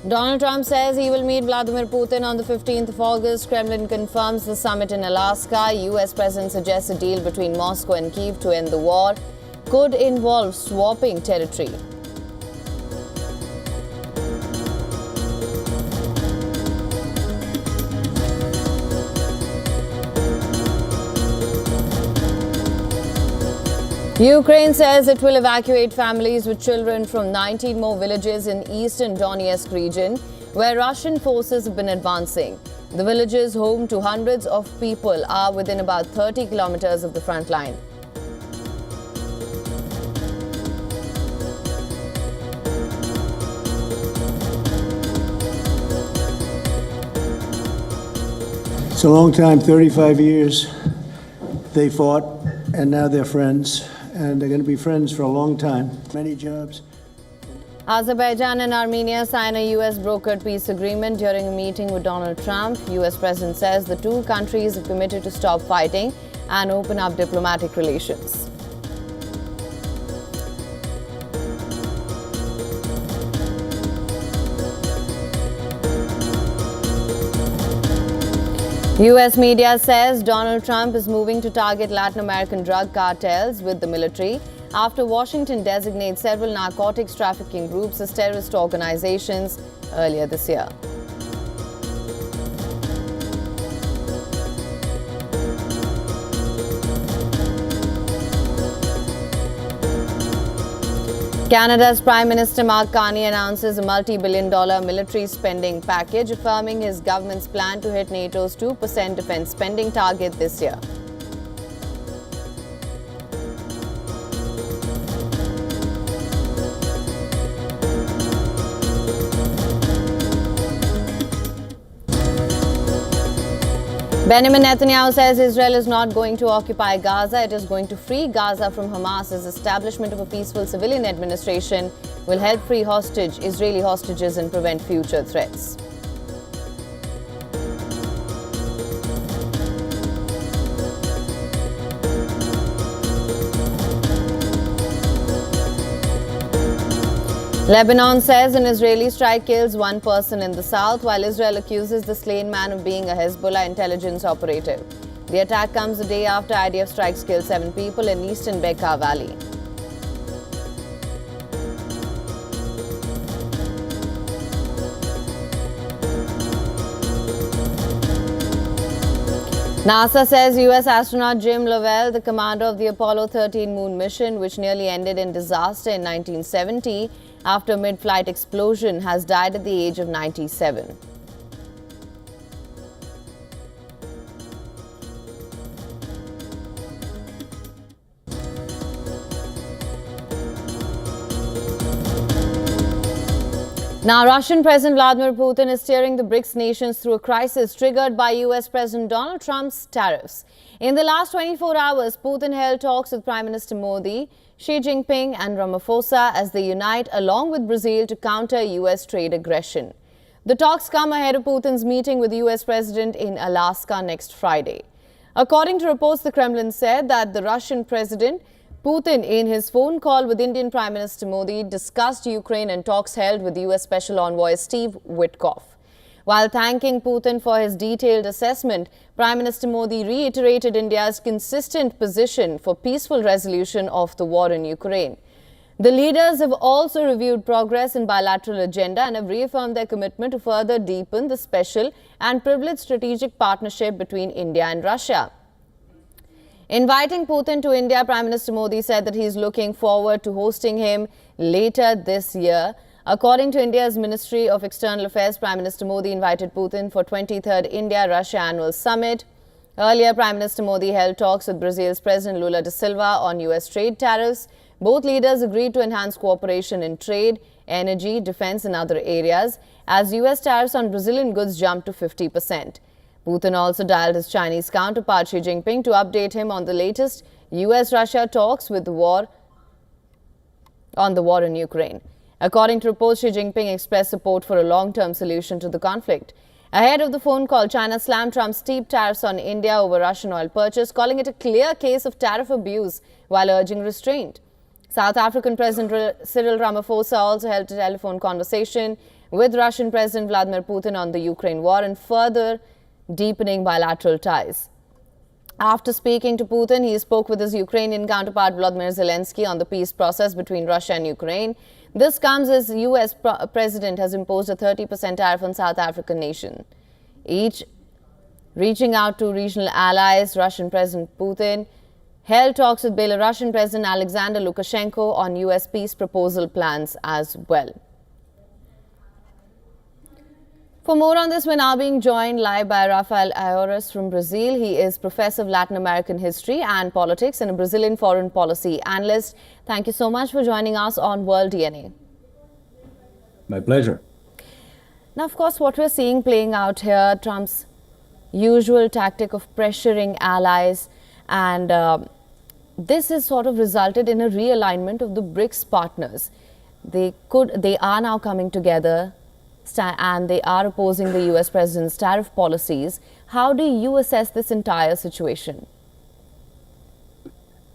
Donald Trump says he will meet Vladimir Putin on the 15th of August. Kremlin confirms the summit in Alaska. US President suggests a deal between Moscow and Kyiv to end the war. Could involve swapping territory. Ukraine says it will evacuate families with children from 19 more villages in eastern Donetsk region, where Russian forces have been advancing. The villages, home to hundreds of people, are within about 30 kilometers of the front line. It's a long time, 35 years they fought, and now they're friends. And they're going to be friends for a long time. Many jobs. Azerbaijan and Armenia sign a US-brokered peace agreement during a meeting with Donald Trump. US President says the two countries have committed to stop fighting and open up diplomatic relations. US media says Donald Trump is moving to target Latin American drug cartels with the military after Washington designated several narcotics trafficking groups as terrorist organizations earlier this year. Canada's Prime Minister Mark Carney announces a multi-billion-dollar military spending package, affirming his government's plan to hit NATO's 2% defense spending target this year. Benjamin Netanyahu says Israel is not going to occupy Gaza. It is going to free Gaza from Hamas. As establishment of a peaceful civilian administration will help free Israeli hostages and prevent future threats. Lebanon says an Israeli strike kills one person in the south, while Israel accuses the slain man of being a Hezbollah intelligence operative. The attack comes a day after IDF strikes killed 7 people in eastern Bekaa Valley. NASA says US astronaut Jim Lovell, the commander of the Apollo 13 moon mission, which nearly ended in disaster in 1970, after a mid-flight explosion, has died at the age of 97. Now, Russian President Vladimir Putin is steering the BRICS nations through a crisis triggered by US President Donald Trump's tariffs. In the last 24 hours, Putin held talks with Prime Minister Modi, Xi Jinping and Ramaphosa as they unite along with Brazil to counter US trade aggression. The talks come ahead of Putin's meeting with the US President in Alaska next Friday. According to reports, the Kremlin said that the Russian President Putin, in his phone call with Indian Prime Minister Modi, discussed Ukraine and talks held with US Special Envoy Steve Witkoff. While thanking Putin for his detailed assessment, Prime Minister Modi reiterated India's consistent position for peaceful resolution of the war in Ukraine. The leaders have also reviewed progress in bilateral agenda and have reaffirmed their commitment to further deepen the special and privileged strategic partnership between India and Russia. Inviting Putin to India, Prime Minister Modi said that he is looking forward to hosting him later this year. According to India's Ministry of External Affairs, Prime Minister Modi invited Putin for 23rd India-Russia Annual Summit. Earlier, Prime Minister Modi held talks with Brazil's President Lula da Silva on US trade tariffs. Both leaders agreed to enhance cooperation in trade, energy, defense and other areas as US tariffs on Brazilian goods jumped to 50%. Putin also dialed his Chinese counterpart Xi Jinping to update him on the latest US-Russia talks with the war in Ukraine. According to reports, Xi Jinping expressed support for a long-term solution to the conflict. Ahead of the phone call, China slammed Trump's steep tariffs on India over Russian oil purchase, calling it a clear case of tariff abuse while urging restraint. South African President Cyril Ramaphosa also held a telephone conversation with Russian President Vladimir Putin on the Ukraine war and further deepening bilateral ties. After speaking to Putin, he spoke with his Ukrainian counterpart Volodymyr Zelensky on the peace process between Russia and Ukraine. This comes as US President has imposed a 30% tariff on South African nation. Each reaching out to regional allies, Russian President Putin held talks with Belarusian President Alexander Lukashenko on US peace proposal plans as well. For more on this, we're now being joined live by Rafael Ayores from Brazil. He is Professor of Latin American History and Politics and a Brazilian foreign policy analyst. Thank you so much for joining us on World DNA. My pleasure. Now, of course, what we're seeing playing out here, Trump's usual tactic of pressuring allies, and this has sort of resulted in a realignment of the BRICS partners. They are now coming together and they are opposing the US president's tariff policies. How do you assess this entire situation?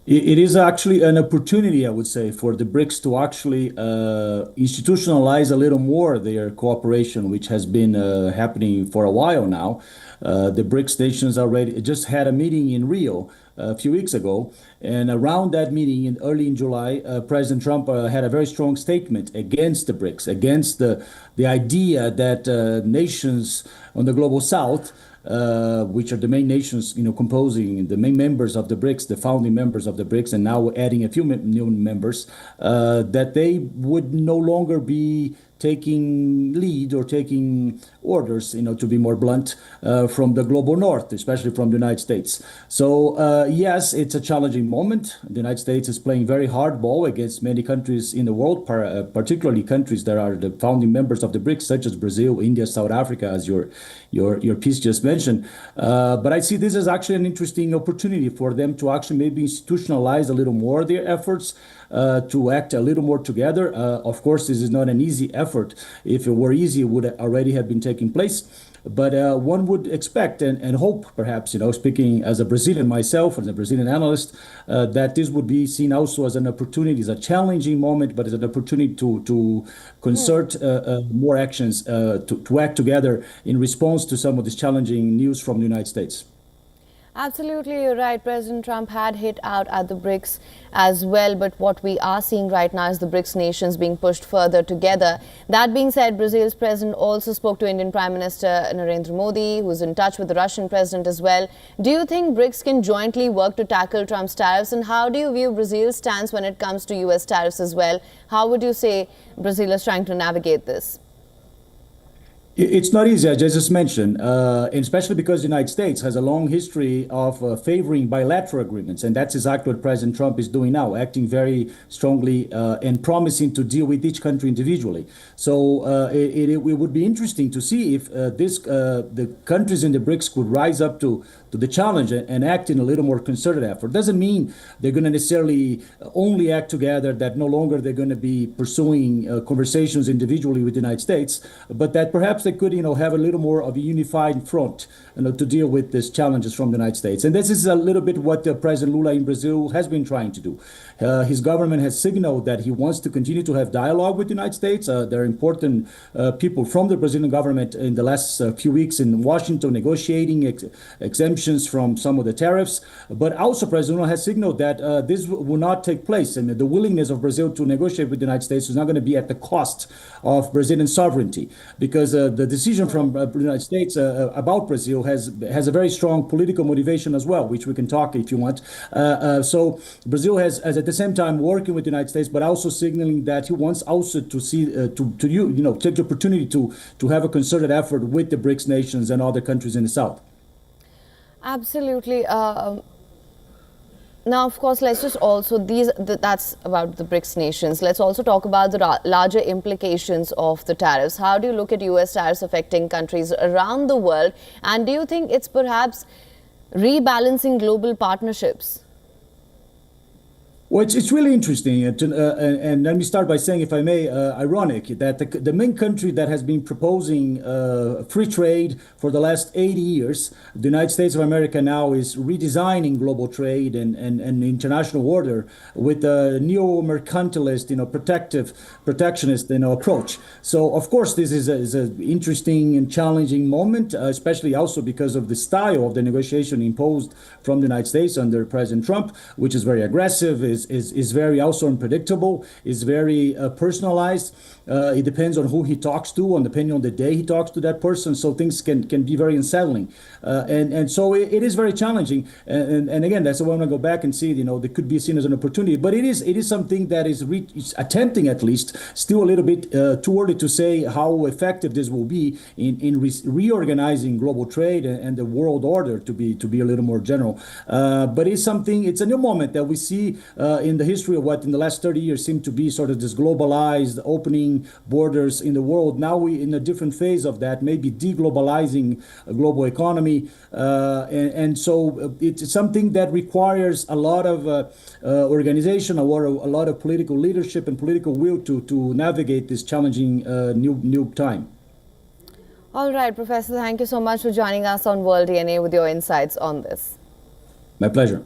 It is actually an opportunity, I would say, for the BRICS to actually institutionalize a little more their cooperation, which has been happening for a while now. The BRICS nations already just had a meeting in Rio a few weeks ago, and around that meeting early in July, President Trump had a very strong statement against the BRICS, against the idea that nations on the global south, which are the main nations, composing the main members of the BRICS, the founding members of the BRICS, and now adding a few new members, that they would no longer be taking lead or taking orders, to be more blunt, from the global north, especially from the United States. So yes, it's a challenging moment. The United States is playing very hardball against many countries in the world, particularly countries that are the founding members of the BRICS, such as Brazil, India, South Africa, as your piece just mentioned. But I see this as actually an interesting opportunity for them to actually maybe institutionalize a little more their efforts, to act a little more together. Of course, this is not an easy effort. If it were easy, it would already have been taking place. But one would expect and hope, perhaps, speaking as a Brazilian myself, as a Brazilian analyst, that this would be seen also as an opportunity. It's a challenging moment, but it's an opportunity to concert more actions, to act together in response to some of this challenging news from the United States. Absolutely, you're right. President Trump had hit out at the BRICS as well, but what we are seeing right now is the BRICS nations being pushed further together. That being said, Brazil's president also spoke to Indian Prime Minister Narendra Modi, who's in touch with the Russian president as well. Do you think BRICS can jointly work to tackle Trump's tariffs, and how do you view Brazil's stance when it comes to US tariffs as well? How would you say Brazil is trying to navigate this? It's not easy, as I just mentioned, and especially because the United States has a long history of favoring bilateral agreements. And that's exactly what President Trump is doing now, acting very strongly and promising to deal with each country individually. So it would be interesting to see if the countries in the BRICS could rise up to the challenge and act in a little more concerted effort. Doesn't mean they're going to necessarily only act together, that no longer they're going to be pursuing conversations individually with the United States, but that perhaps they could, have a little more of a unified front, to deal with these challenges from the United States. And this is a little bit what President Lula in Brazil has been trying to do. His government has signaled that he wants to continue to have dialogue with the United States. There are important people from the Brazilian government in the last few weeks in Washington negotiating exemptions from some of the tariffs. But also President Lula has signaled that this will not take place, and the willingness of Brazil to negotiate with the United States is not going to be at the cost of Brazilian sovereignty, because the decision from the United States about Brazil has a very strong political motivation as well, which we can talk if you want. So Brazil has at the same time working with the United States, but also signaling that he wants also to see take the opportunity to have a concerted effort with the BRICS nations and other countries in the South. Absolutely. Now, of course, let's just also, that's about the BRICS nations. Let's also talk about the larger implications of the tariffs. How do you look at US tariffs affecting countries around the world? And do you think it's perhaps rebalancing global partnerships? Well, it's really interesting. And let me start by saying, if I may, ironic that the main country that has been proposing free trade for the last 80 years, the United States of America, now is redesigning global trade and international order with a neo-mercantilist, protectionist, approach. So, of course, this is an interesting and challenging moment, especially also because of the style of the negotiation imposed from the United States under President Trump, which is very aggressive, is very also unpredictable, is very personalized. It depends on who he talks to, and depending on the day he talks to that person. So things can be very unsettling, and so it is very challenging. And again, that's why I want to go back and see. That could be seen as an opportunity, but it is something that is attempting, at least, still a little bit too early to say how effective this will be in reorganizing global trade and the world order, to be a little more general. But it's a new moment that we see in the history of what in the last 30 years seemed to be sort of this globalized opening borders in the world. Now we in a different phase of that, maybe deglobalizing a global economy. And so it's something that requires a lot of organization, a lot of political leadership and political will to navigate this challenging new time. All right, Professor, thank you so much for joining us on World DNA with your insights on this. My pleasure.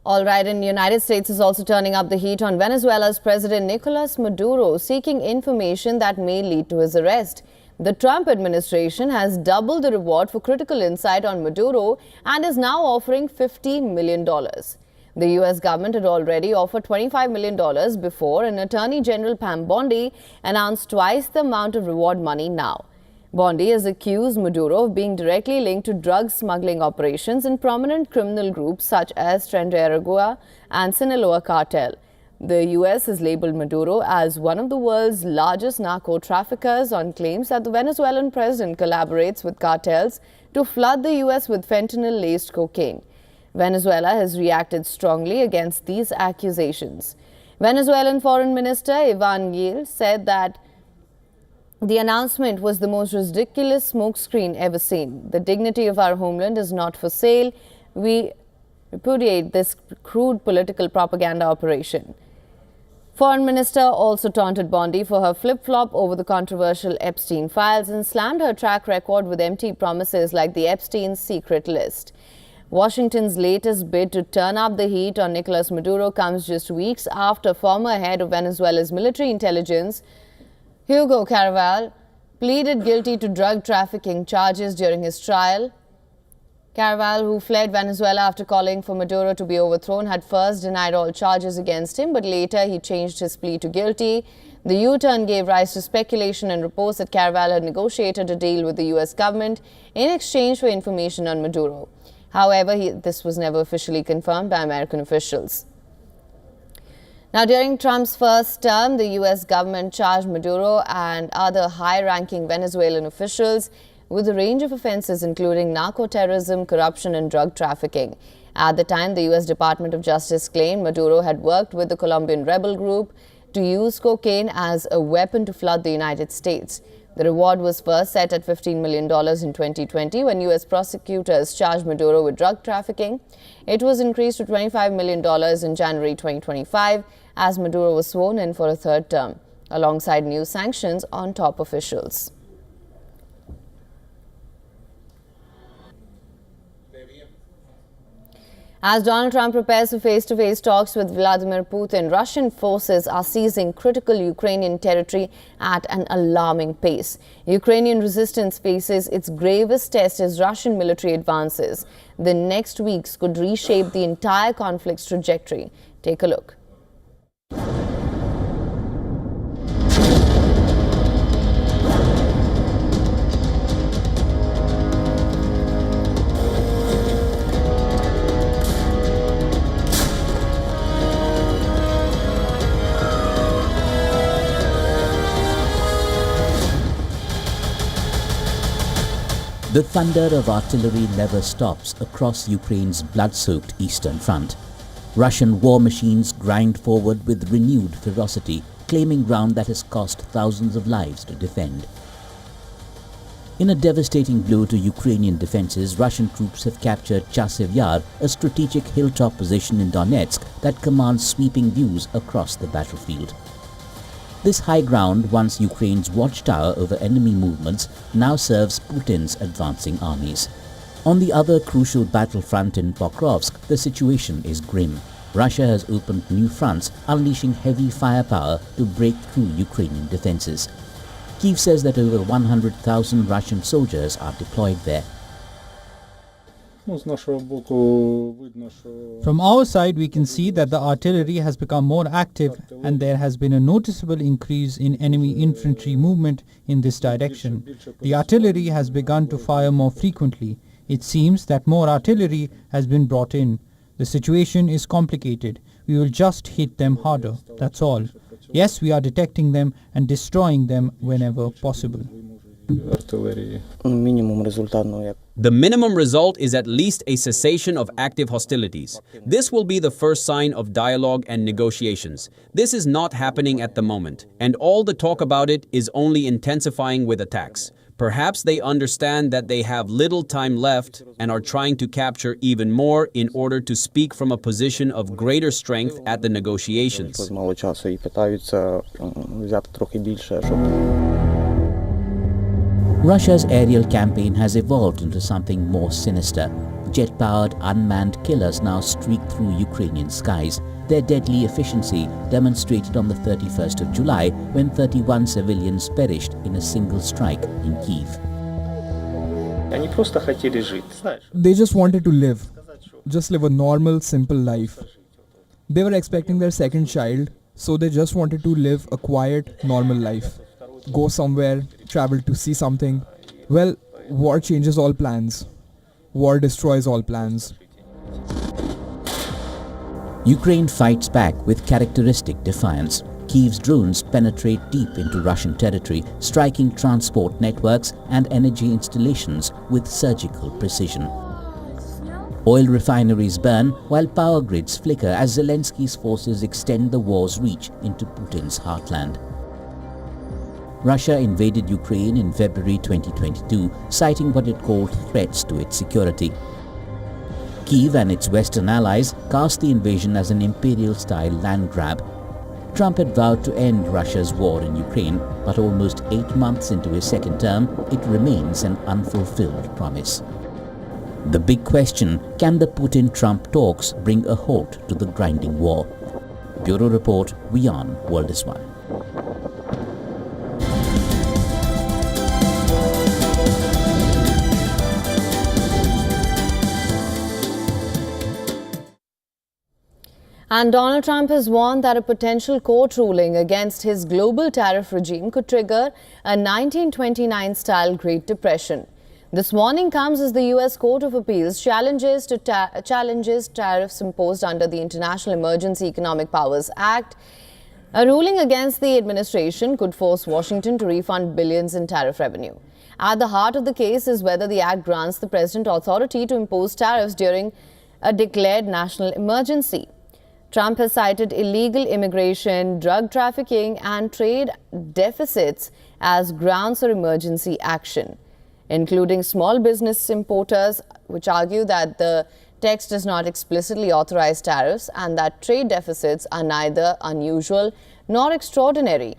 All right, and the United States is also turning up the heat on Venezuela's President Nicolas Maduro, seeking information that may lead to his arrest. The Trump administration has doubled the reward for critical insight on Maduro and is now offering $50 million. The U.S. government had already offered $25 million before, and Attorney General Pam Bondi announced twice the amount of reward money now. Bondi has accused Maduro of being directly linked to drug smuggling operations in prominent criminal groups such as Trinidad and Sinaloa cartel. The U.S. has labeled Maduro as one of the world's largest narco traffickers on claims that the Venezuelan president collaborates with cartels to flood the U.S. with fentanyl-laced cocaine. Venezuela has reacted strongly against these accusations. Venezuelan Foreign Minister Iván Gil said that the announcement was the most ridiculous smokescreen ever seen. The dignity of our homeland is not for sale. We repudiate this crude political propaganda operation. Foreign Minister also taunted Bondi for her flip-flop over the controversial Epstein files and slammed her track record with empty promises like the Epstein secret list. Washington's latest bid to turn up the heat on Nicolas Maduro comes just weeks after former head of Venezuela's military intelligence, Hugo Caraval, pleaded guilty to drug trafficking charges during his trial. Caraval, who fled Venezuela after calling for Maduro to be overthrown, had first denied all charges against him, but later he changed his plea to guilty. The U-turn gave rise to speculation and reports that Caraval had negotiated a deal with the U.S. government in exchange for information on Maduro. However, this was never officially confirmed by American officials. Now, during Trump's first term, the U.S. government charged Maduro and other high-ranking Venezuelan officials with a range of offenses, including narco-terrorism, corruption, and drug trafficking. At the time, the U.S. Department of Justice claimed Maduro had worked with the Colombian rebel group to use cocaine as a weapon to flood the United States. The reward was first set at $15 million in 2020 when U.S. prosecutors charged Maduro with drug trafficking. It was increased to $25 million in January 2025 as Maduro was sworn in for a third term, alongside new sanctions on top officials. As Donald Trump prepares for face-to-face talks with Vladimir Putin, Russian forces are seizing critical Ukrainian territory at an alarming pace. Ukrainian resistance faces its gravest test as Russian military advances. The next weeks could reshape the entire conflict's trajectory. Take a look. The thunder of artillery never stops across Ukraine's blood-soaked eastern front. Russian war machines grind forward with renewed ferocity, claiming ground that has cost thousands of lives to defend. In a devastating blow to Ukrainian defenses, Russian troops have captured Chasiv Yar, a strategic hilltop position in Donetsk that commands sweeping views across the battlefield. This high ground, once Ukraine's watchtower over enemy movements, now serves Putin's advancing armies. On the other crucial battlefront in Pokrovsk, the situation is grim. Russia has opened new fronts, unleashing heavy firepower to break through Ukrainian defenses. Kyiv says that over 100,000 Russian soldiers are deployed there. From our side, we can see that the artillery has become more active and there has been a noticeable increase in enemy infantry movement in this direction. The artillery has begun to fire more frequently. It seems that more artillery has been brought in. The situation is complicated. We will just hit them harder, that's all. Yes, we are detecting them and destroying them whenever possible. The minimum result is at least a cessation of active hostilities. This will be the first sign of dialogue and negotiations. This is not happening at the moment, and all the talk about it is only intensifying with attacks. Perhaps they understand that they have little time left and are trying to capture even more in order to speak from a position of greater strength at the negotiations. Russia's aerial campaign has evolved into something more sinister. Jet-powered unmanned killers now streak through Ukrainian skies. Their deadly efficiency demonstrated on the 31st of July when 31 civilians perished in a single strike in Kyiv. They just wanted to live. Just live a normal, simple life. They were expecting their second child, so they just wanted to live a quiet, normal life. Go somewhere, travel to see something. Well, war changes all plans. War destroys all plans. Ukraine fights back with characteristic defiance. Kyiv's drones penetrate deep into Russian territory, striking transport networks and energy installations with surgical precision. Oil refineries burn while power grids flicker as Zelensky's forces extend the war's reach into Putin's heartland. Russia invaded Ukraine in February 2022, citing what it called threats to its security. Kyiv and its Western allies cast the invasion as an imperial-style land grab. Trump had vowed to end Russia's war in Ukraine, but almost 8 months into his second term, it remains an unfulfilled promise. The big question, can the Putin-Trump talks bring a halt to the grinding war? Bureau Report, WION World is One. And Donald Trump has warned that a potential court ruling against his global tariff regime could trigger a 1929-style Great Depression. This warning comes as the U.S. Court of Appeals challenges tariffs imposed under the International Emergency Economic Powers Act. A ruling against the administration could force Washington to refund billions in tariff revenue. At the heart of the case is whether the act grants the president authority to impose tariffs during a declared national emergency. Trump has cited illegal immigration, drug trafficking and trade deficits as grounds for emergency action, including small business importers, which argue that the text does not explicitly authorize tariffs and that trade deficits are neither unusual nor extraordinary.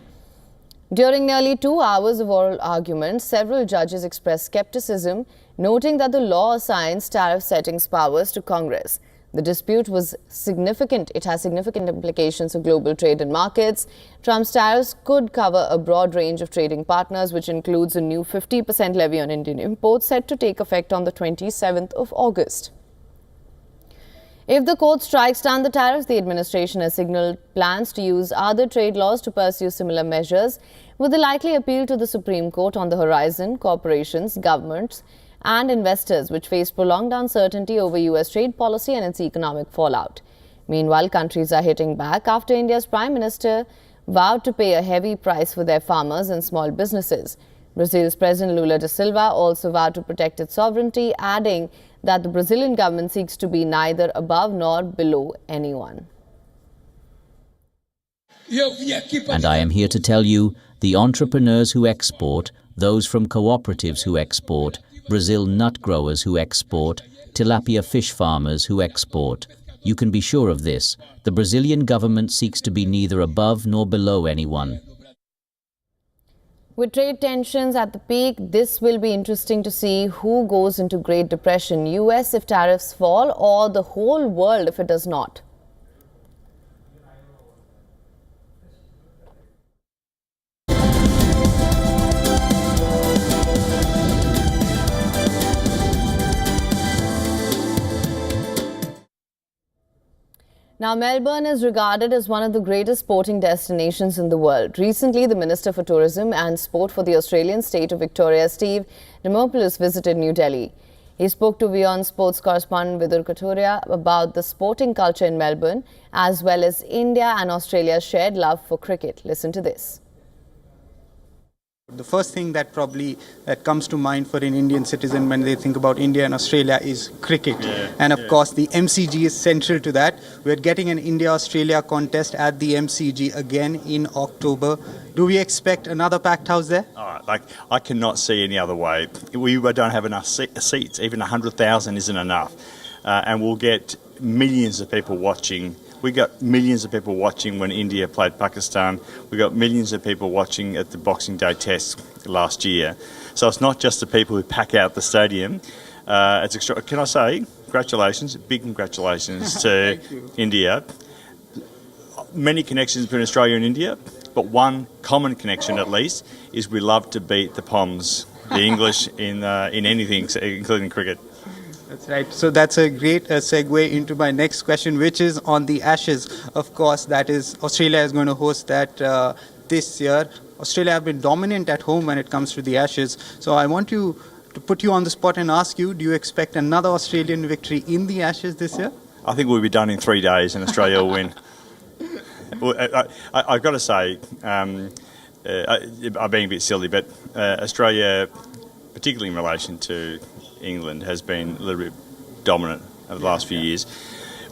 During nearly 2 hours of oral argument, several judges expressed skepticism, noting that the law assigns tariff settings powers to Congress. The dispute was significant. It has significant implications for global trade and markets. Trump's tariffs could cover a broad range of trading partners, which includes a new 50% levy on Indian imports set to take effect on the 27th of August. If the court strikes down the tariffs, the administration has signaled plans to use other trade laws to pursue similar measures, with a likely appeal to the Supreme Court on the horizon. Corporations, governments, and investors, which face prolonged uncertainty over U.S. trade policy and its economic fallout. Meanwhile, countries are hitting back after India's Prime Minister vowed to pay a heavy price for their farmers and small businesses. Brazil's President Lula da Silva also vowed to protect its sovereignty, adding that the Brazilian government seeks to be neither above nor below anyone. And I am here to tell you, the entrepreneurs who export, those from cooperatives who export, Brazil nut growers who export, tilapia fish farmers who export. You can be sure of this. The Brazilian government seeks to be neither above nor below anyone. With trade tensions at the peak, this will be interesting to see who goes into Great Depression, US if tariffs fall or the whole world if it does not. Now, Melbourne is regarded as one of the greatest sporting destinations in the world. Recently, the Minister for Tourism and Sport for the Australian state of Victoria, Steve Dimopoulos, visited New Delhi. He spoke to WION sports correspondent Vidur Katuria about the sporting culture in Melbourne, as well as India and Australia's shared love for cricket. Listen to this. The first thing that probably comes to mind for an Indian citizen when they think about India and Australia is cricket. And of course, the MCG is central to that. We're getting an India-Australia contest at the MCG again in October. Do we expect another packed house there? I cannot see any other way. We don't have enough seats. Even 100,000 isn't enough. And we'll get millions of people watching. We got millions of people watching when India played Pakistan. We got millions of people watching at the Boxing Day Test last year. So it's not just the people who pack out the stadium. It's extra. Can I say congratulations, big congratulations to India. Many connections between Australia and India, but one common connection at least is we love to beat the Poms, the English in anything, including cricket. That's right. So that's a great segue into my next question, which is on the Ashes. Of course, that is Australia is going to host that this year. Australia have been dominant at home when it comes to the Ashes. So I want to put you on the spot and ask you, do you expect another Australian victory in the Ashes this year? I think we'll be done in 3 days and Australia will win. I've got to say, I'm being a bit silly, but Australia, particularly in relation to England, has been a little bit dominant over the last few years.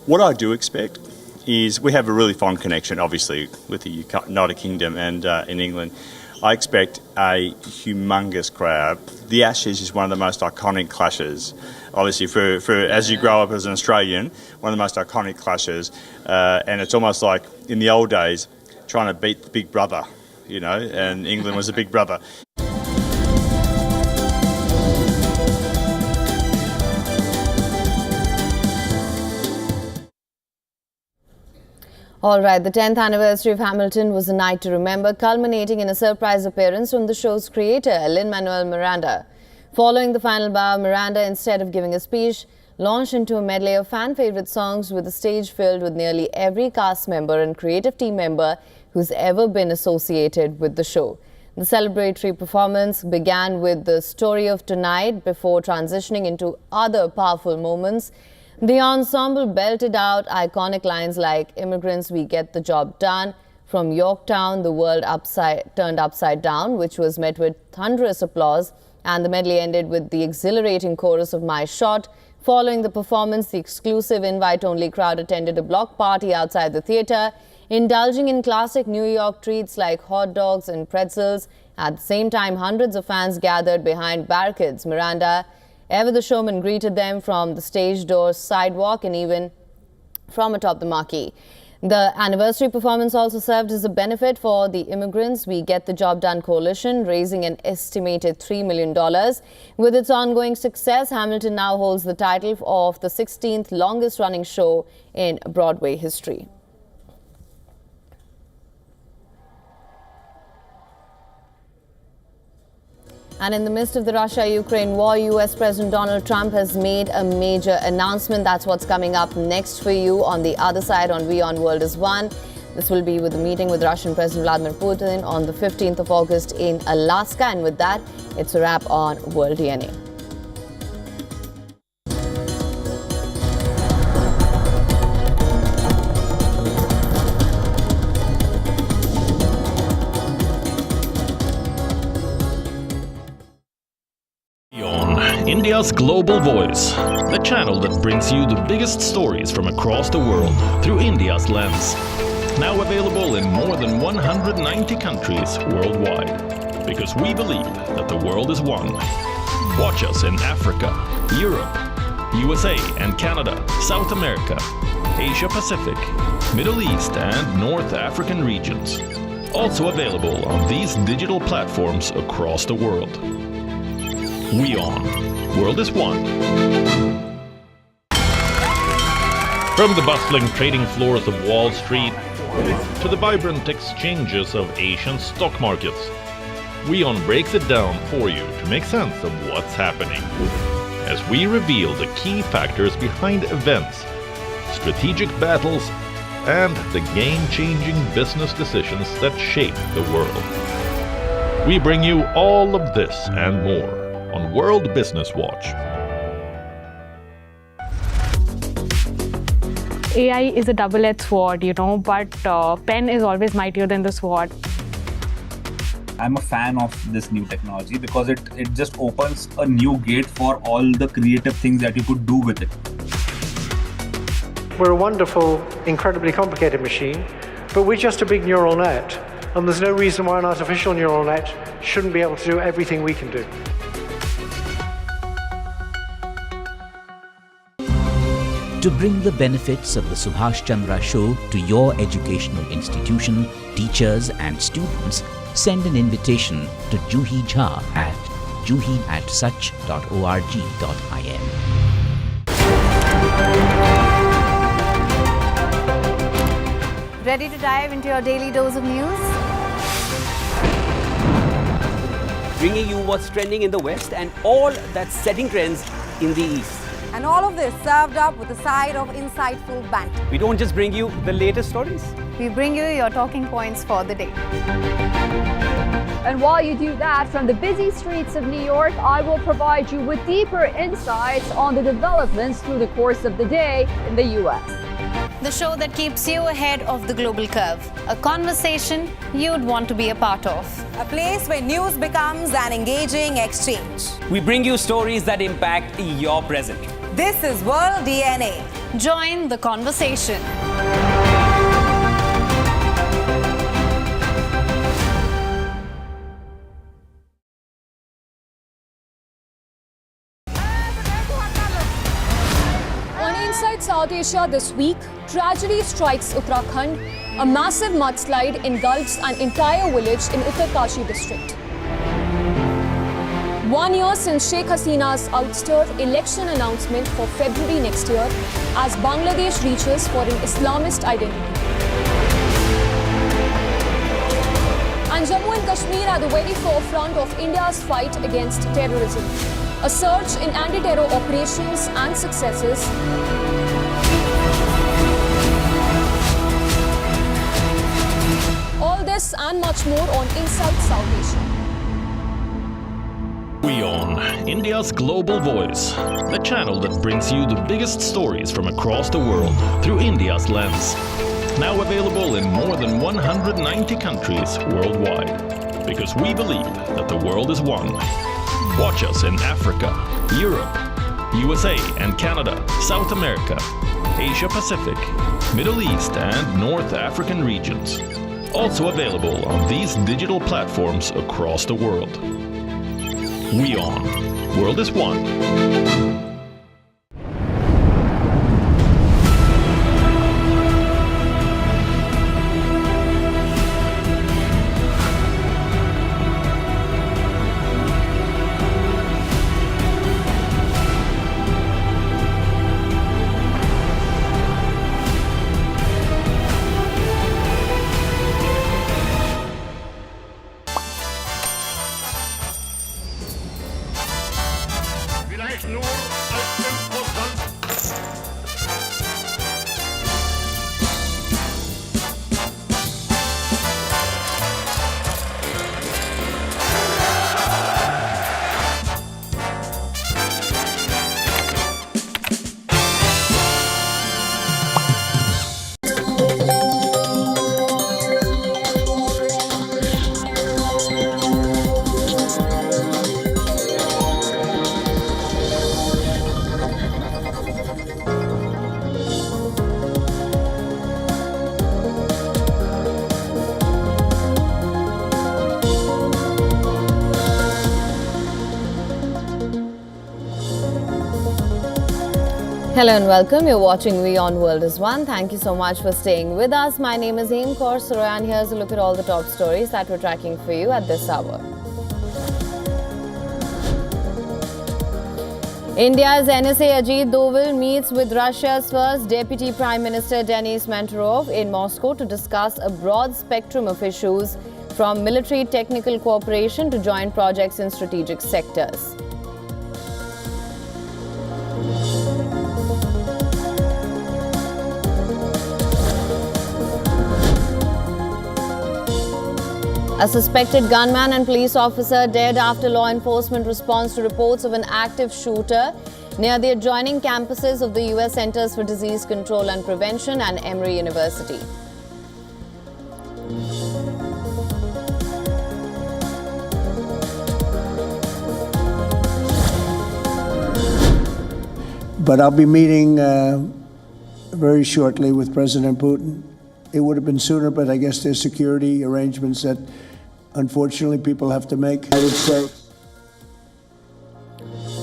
What I do expect is we have a really fond connection, obviously, with the United Kingdom and in England. I expect a humongous crowd. The Ashes is one of the most iconic clashes. Obviously, for as you grow up as an Australian, one of the most iconic clashes. And it's almost like in the old days, trying to beat the big brother, you know, and England was a big brother. All right, the 10th anniversary of Hamilton was a night to remember, culminating in a surprise appearance from the show's creator, Lin-Manuel Miranda. Following the final bow, Miranda, instead of giving a speech, launched into a medley of fan-favorite songs with a stage filled with nearly every cast member and creative team member who's ever been associated with the show. The celebratory performance began with the story of tonight before transitioning into other powerful moments. The ensemble belted out iconic lines like "Immigrants, we get the job done," from Yorktown, the world turned upside down, which was met with thunderous applause, and the medley ended with the exhilarating chorus of "My Shot." Following the performance, the exclusive invite-only crowd attended a block party outside the theatre, indulging in classic New York treats like hot dogs and pretzels. At the same time, hundreds of fans gathered behind barricades. Miranda, ever the showman, greeted them from the stage door, sidewalk, and even from atop the marquee. The anniversary performance also served as a benefit for the Immigrants We Get the Job Done coalition, raising an estimated $3 million. With its ongoing success, Hamilton now holds the title of the 16th longest-running show in Broadway history. And in the midst of the Russia-Ukraine war, US President Donald Trump has made a major announcement. That's what's coming up next for you on the other side on WION World is One. This will be with a meeting with Russian President Vladimir Putin on the 15th of August in Alaska. And with that, it's a wrap on World DNA. India's Global Voice, the channel that brings you the biggest stories from across the world through India's lens. Now available in more than 190 countries worldwide. because we believe that the world is one. Watch us in Africa, Europe, USA and Canada, South America, Asia Pacific, Middle East and North African regions. Also available on these digital platforms across the world. WION, World is One. From the bustling trading floors of Wall Street to the vibrant exchanges of Asian stock markets, WION breaks it down for you to make sense of what's happening, as we reveal the key factors behind events, strategic battles, and the game-changing business decisions that shape the world. We bring you all of this and more on World Business Watch. AI is a double-edged sword, but pen is always mightier than the sword. I'm a fan of this new technology because it just opens a new gate for all the creative things that you could do with it. We're a wonderful, incredibly complicated machine, but we're just a big neural net, and there's no reason why an artificial neural net shouldn't be able to do everything we can do. To bring the benefits of the Subhash Chandra Show to your educational institution, teachers and students, send an invitation to Juhi Jha at juhi@such.org.in. Ready to dive into your daily dose of news? Bringing you what's trending in the West and all that's setting trends in the East. And all of this served up with a side of insightful banter. We don't just bring you the latest stories. We bring you your talking points for the day. And while you do that, from the busy streets of New York, I will provide you with deeper insights on the developments through the course of the day in the US. The show that keeps you ahead of the global curve. A conversation you'd want to be a part of. A place where news becomes an engaging exchange. We bring you stories that impact your present. This is World DNA. Join the conversation. Inside South Asia this week, tragedy strikes Uttarakhand. A massive mudslide engulfs an entire village in Uttarkashi district. 1 year since Sheikh Hasina's ouster election announcement for February next year, as Bangladesh reaches for an Islamist identity. And Jammu and Kashmir are the very forefront of India's fight against terrorism. A surge in anti-terror operations and successes. All this and much more on Inside South Asia. WION, India's global voice, the channel that brings you the biggest stories from across the world through India's lens. Now available in more than 190 countries worldwide, because we believe that the world is one. Watch us in Africa, Europe, USA and Canada, South America, Asia Pacific, Middle East and North African regions. Also available on these digital platforms across the world. WION, World is One. Nur Hello and welcome. You're watching WION World is One. Thank you so much for staying with us. My name is Aim Kaur Surya and here's a look at all the top stories that we're tracking for you at this hour. India's NSA Ajit Doval meets with Russia's first Deputy Prime Minister Denis Mentorov in Moscow to discuss a broad spectrum of issues from military technical cooperation to joint projects in strategic sectors. A suspected gunman and police officer dead after law enforcement responds to reports of an active shooter near the adjoining campuses of the US Centers for Disease Control and Prevention and Emory University. But I'll be meeting very shortly with President Putin. It would have been sooner, but I guess there's security arrangements that unfortunately people have to make. I would say.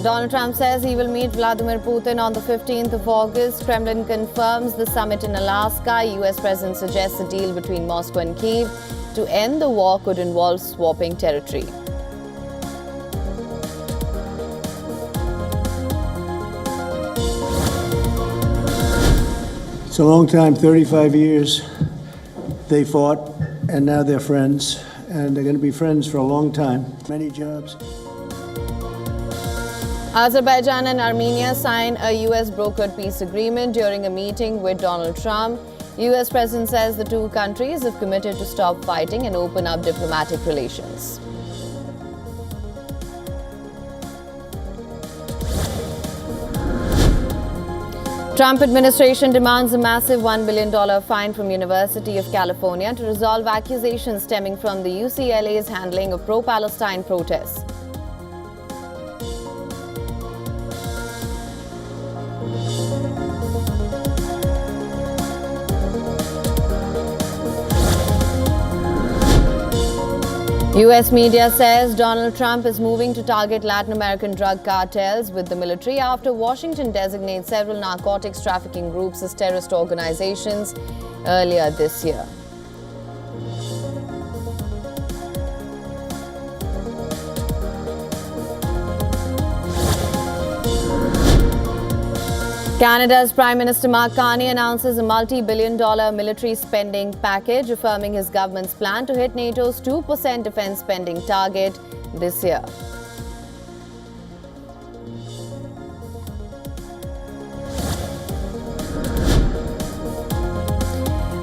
Donald Trump says he will meet Vladimir Putin on the 15th of August. Kremlin confirms the summit in Alaska. US President suggests a deal between Moscow and Kyiv to end the war could involve swapping territory. It's a long time, 35 years. They fought, and now they're friends, and they're going to be friends for a long time. Many jobs. Azerbaijan and Armenia sign a US-brokered peace agreement during a meeting with Donald Trump. US President says the two countries have committed to stop fighting and open up diplomatic relations. Trump administration demands a massive $1 billion fine from University of California to resolve accusations stemming from the UCLA's handling of pro-Palestine protests. US media says Donald Trump is moving to target Latin American drug cartels with the military after Washington designates several narcotics trafficking groups as terrorist organizations earlier this year. Canada's Prime Minister Mark Carney announces a multi-billion-dollar military spending package, affirming his government's plan to hit NATO's 2% defense spending target this year.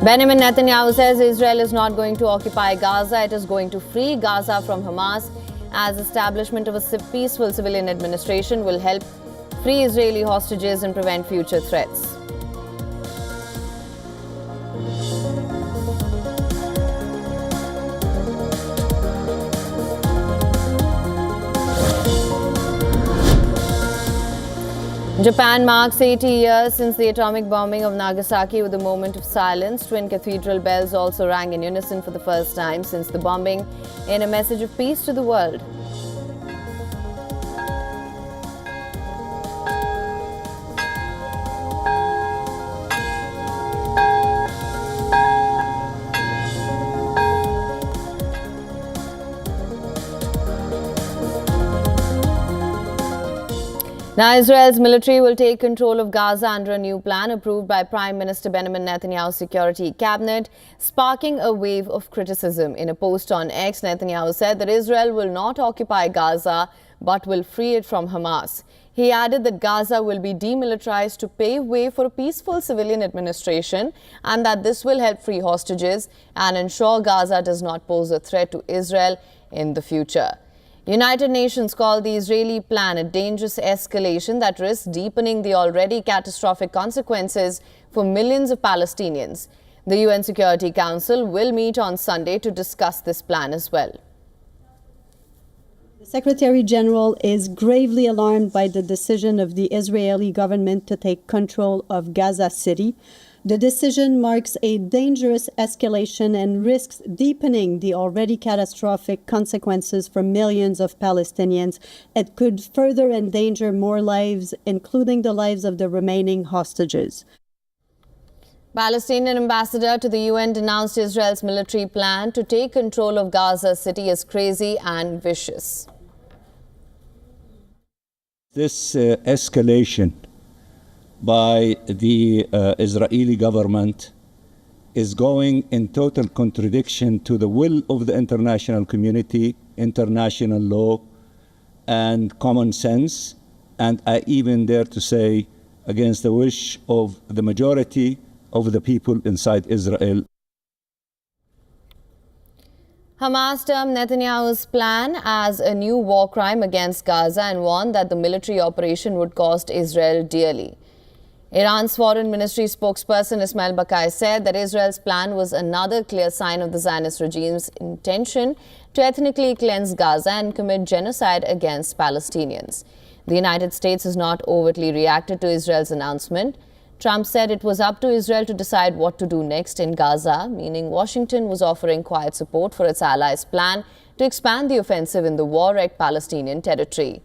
Benjamin Netanyahu says Israel is not going to occupy Gaza, it is going to free Gaza from Hamas, as establishment of a peaceful civilian administration will help free Israeli hostages and prevent future threats. Japan marks 80 years since the atomic bombing of Nagasaki with a moment of silence. Twin cathedral bells also rang in unison for the first time since the bombing, in a message of peace to the world. Now, Israel's military will take control of Gaza under a new plan approved by Prime Minister Benjamin Netanyahu's security cabinet, sparking a wave of criticism. In a post on X, Netanyahu said that Israel will not occupy Gaza but will free it from Hamas. He added that Gaza will be demilitarized to pave way for a peaceful civilian administration and that this will help free hostages and ensure Gaza does not pose a threat to Israel in the future. United Nations called the Israeli plan a dangerous escalation that risks deepening the already catastrophic consequences for millions of Palestinians. The UN Security Council will meet on Sunday to discuss this plan as well. The Secretary General is gravely alarmed by the decision of the Israeli government to take control of Gaza City. The decision marks a dangerous escalation and risks deepening the already catastrophic consequences for millions of Palestinians. It could further endanger more lives, including the lives of the remaining hostages. Palestinian ambassador to the UN denounced Israel's military plan to take control of Gaza City as crazy and vicious. This escalation by the Israeli government is going in total contradiction to the will of the international community, international law, and common sense, and I even dare to say against the wish of the majority of the people inside Israel. Hamas termed Netanyahu's plan as a new war crime against Gaza and warned that the military operation would cost Israel dearly. Iran's foreign ministry spokesperson Ismail Baqai said that Israel's plan was another clear sign of the Zionist regime's intention to ethnically cleanse Gaza and commit genocide against Palestinians. The United States has not overtly reacted to Israel's announcement. Trump said it was up to Israel to decide what to do next in Gaza, meaning Washington was offering quiet support for its allies' plan to expand the offensive in the war-wrecked Palestinian territory.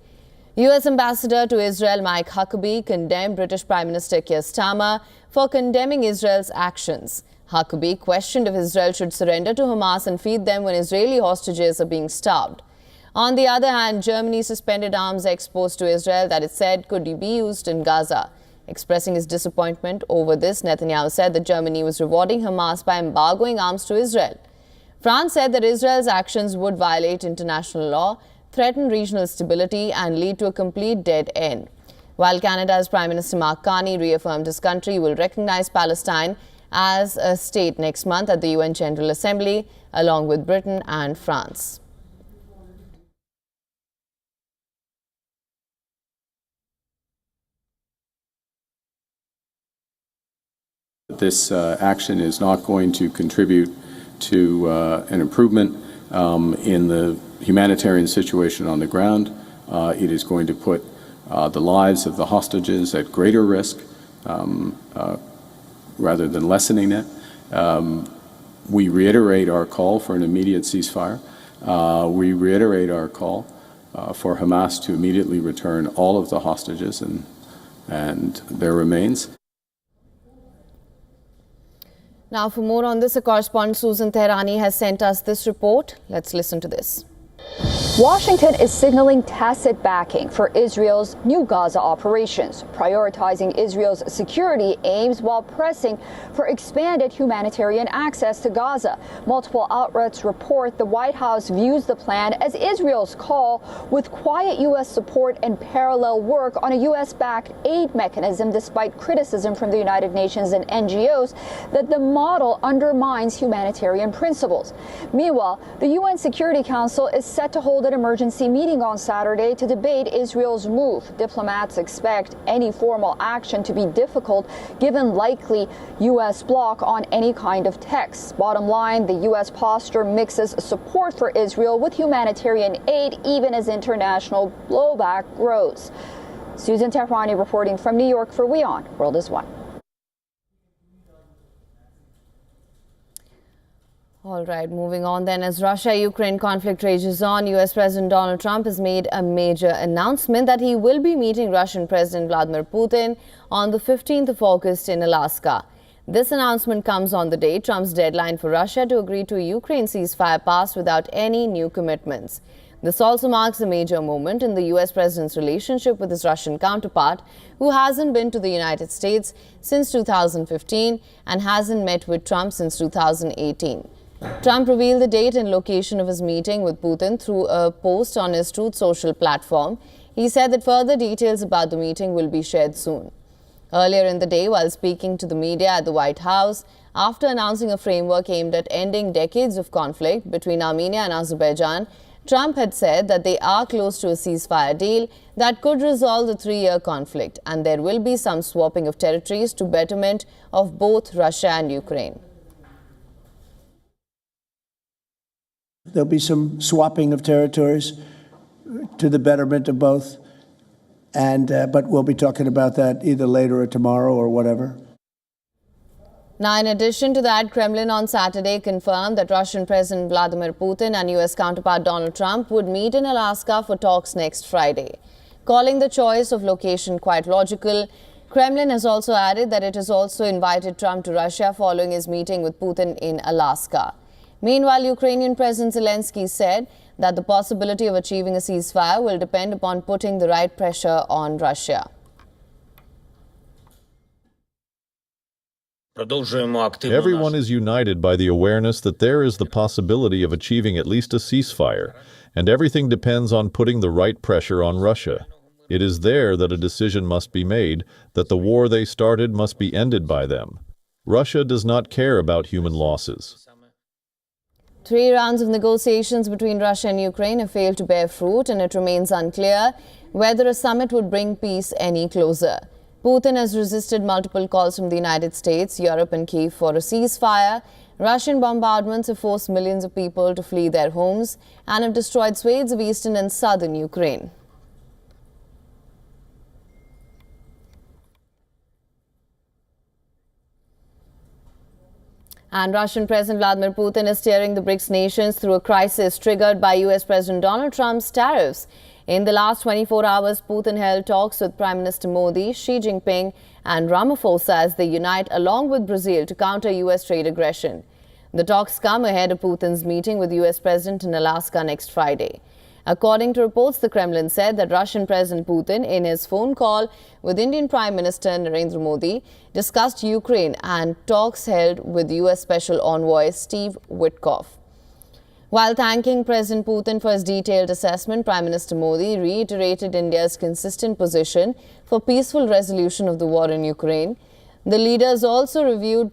U.S. Ambassador to Israel Mike Huckabee condemned British Prime Minister Keir Starmer for condemning Israel's actions. Huckabee questioned if Israel should surrender to Hamas and feed them when Israeli hostages are being starved. On the other hand, Germany suspended arms exports to Israel that it said could be used in Gaza. Expressing his disappointment over this, Netanyahu said that Germany was rewarding Hamas by embargoing arms to Israel. France said that Israel's actions would violate international law, threaten regional stability and lead to a complete dead end. While Canada's Prime Minister Mark Carney reaffirmed his country will recognize Palestine as a state next month at the UN General Assembly, along with Britain and France. This action is not going to contribute to an improvement in the humanitarian situation on the ground. It is going to put the lives of the hostages at greater risk rather than lessening it. We reiterate our call for an immediate ceasefire. We reiterate our call for Hamas to immediately return all of the hostages and their remains. Now, for more on this, a correspondent Susan Tehrani has sent us this report. Let's listen to this. Washington is signaling tacit backing for Israel's new Gaza operations, prioritizing Israel's security aims while pressing for expanded humanitarian access to Gaza. Multiple outlets report the White House views the plan as Israel's call, with quiet U.S. support and parallel work on a U.S.-backed aid mechanism, despite criticism from the United Nations and NGOs that the model undermines humanitarian principles. Meanwhile, the UN Security Council is set to hold an emergency meeting on Saturday to debate Israel's move. Diplomats expect any formal action to be difficult given likely U.S. block on any kind of text. Bottom line, the U.S. posture mixes support for Israel with humanitarian aid even as international blowback grows. Susan Tehrani reporting from New York for WION World is One. All right, moving on then. As Russia-Ukraine conflict rages on, US President Donald Trump has made a major announcement that he will be meeting Russian President Vladimir Putin on the 15th of August in Alaska. This announcement comes on the day Trump's deadline for Russia to agree to a Ukraine ceasefire passed without any new commitments. This also marks a major moment in the US president's relationship with his Russian counterpart, who hasn't been to the United States since 2015 and hasn't met with Trump since 2018. Trump revealed the date and location of his meeting with Putin through a post on his Truth Social platform. He said that further details about the meeting will be shared soon. Earlier in the day, while speaking to the media at the White House, after announcing a framework aimed at ending decades of conflict between Armenia and Azerbaijan, Trump had said that they are close to a ceasefire deal that could resolve the 3-year conflict, and there will be some swapping of territories to betterment of both Russia and Ukraine. There'll be some swapping of territories to the betterment of both, but we'll be talking about that either later or tomorrow or whatever. Now, in addition to that, Kremlin on Saturday confirmed that Russian President Vladimir Putin and US counterpart Donald Trump would meet in Alaska for talks next Friday. Calling the choice of location quite logical, Kremlin has also added that it has also invited Trump to Russia following his meeting with Putin in Alaska. Meanwhile, Ukrainian President Zelensky said that the possibility of achieving a ceasefire will depend upon putting the right pressure on Russia. Everyone is united by the awareness that there is the possibility of achieving at least a ceasefire, and everything depends on putting the right pressure on Russia. It is there that a decision must be made, that the war they started must be ended by them. Russia does not care about human losses. 3 rounds of negotiations between Russia and Ukraine have failed to bear fruit, and it remains unclear whether a summit would bring peace any closer. Putin has resisted multiple calls from the United States, Europe and Kyiv for a ceasefire. Russian bombardments have forced millions of people to flee their homes and have destroyed swathes of eastern and southern Ukraine. And Russian President Vladimir Putin is steering the BRICS nations through a crisis triggered by US President Donald Trump's tariffs. In the last 24 hours, Putin held talks with Prime Minister Modi, Xi Jinping and Ramaphosa as they unite along with Brazil to counter US trade aggression. The talks come ahead of Putin's meeting with US President in Alaska next Friday. According to reports, the Kremlin said that Russian President Putin, in his phone call with Indian Prime Minister Narendra Modi, discussed Ukraine and talks held with US Special Envoy Steve Witkoff. While thanking President Putin for his detailed assessment, Prime Minister Modi reiterated India's consistent position for peaceful resolution of the war in Ukraine. The leaders also reviewed